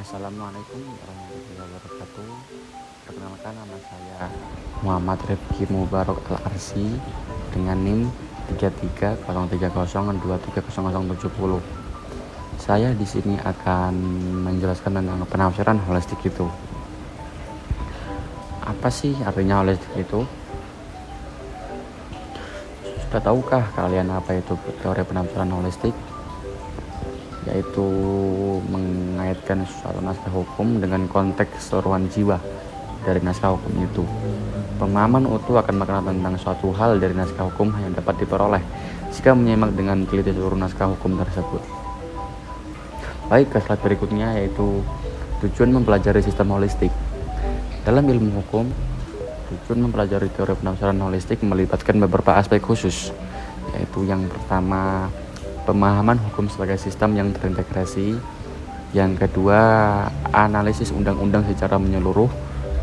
Assalamualaikum warahmatullahi wabarakatuh. Perkenalkan, nama saya Muhammad Rifki Mubarok Al-Arsi dengan NIM 3303023070. Saya di sini akan menjelaskan tentang penafsiran holistik itu. Apa sih artinya holistik itu? Sudah tahukah kalian apa itu teori penafsiran holistik? Yaitu mengaitkan suatu naskah hukum dengan konteks keseluruhan jiwa dari naskah hukum itu. Pemahaman utuh akan makna tentang suatu hal dari naskah hukum yang dapat diperoleh jika menyimak dengan teliti seluruh naskah hukum tersebut. Baik, ke slide berikutnya, yaitu tujuan mempelajari sistem holistik. Dalam ilmu hukum, tujuan mempelajari teori penafsiran holistik melibatkan beberapa aspek khusus, yaitu yang pertama, pemahaman hukum sebagai sistem yang terintegrasi. Yang kedua, analisis undang-undang secara menyeluruh.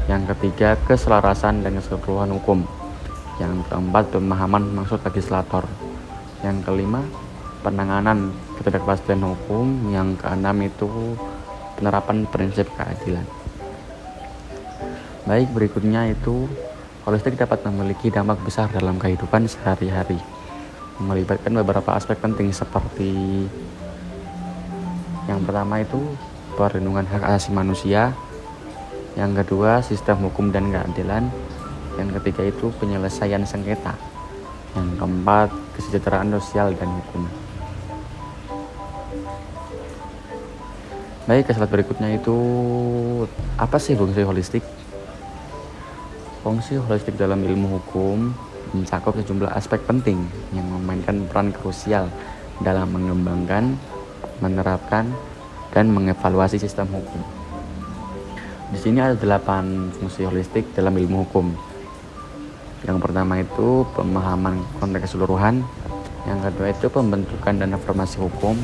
Yang ketiga, keselarasan dan keseluruhan hukum. Yang keempat, pemahaman maksud legislator. Yang kelima, penanganan ketidakpastian hukum. Yang keenam itu penerapan prinsip keadilan. Baik, berikutnya itu holistik dapat memiliki dampak besar dalam kehidupan sehari-hari, melibatkan beberapa aspek penting seperti yang pertama itu perlindungan hak asasi manusia, yang kedua sistem hukum dan keadilan, yang ketiga itu penyelesaian sengketa, yang keempat kesejahteraan sosial dan hukum. Baik, ke slide berikutnya itu apa sih fungsi holistik? Fungsi holistik dalam ilmu hukum mencakup sejumlah aspek penting yang memainkan peran krusial dalam mengembangkan, menerapkan, dan mengevaluasi sistem hukum. Di sini ada 8 fungsi holistik dalam ilmu hukum. Yang pertama itu pemahaman konteks keseluruhan, yang kedua itu pembentukan dan informasi hukum,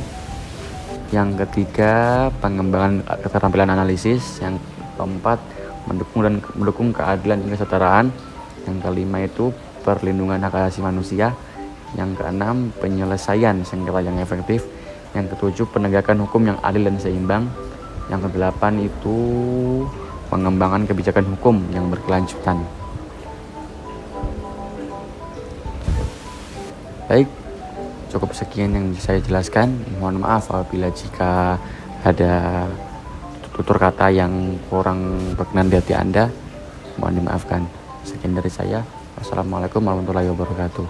yang ketiga pengembangan keterampilan analisis, yang keempat mendukung keadilan dan kesetaraan, yang kelima itu perlindungan hak asasi manusia, yang keenam penyelesaian sengketa yang efektif, yang ketujuh penegakan hukum yang adil dan seimbang, yang kedelapan itu pengembangan kebijakan hukum yang berkelanjutan. Baik, cukup sekian yang saya jelaskan. Mohon maaf apabila jika ada tutur kata yang kurang berkenan di hati Anda, mohon dimaafkan. Sekian dari saya. Wassalamualaikum warahmatullahi wabarakatuh.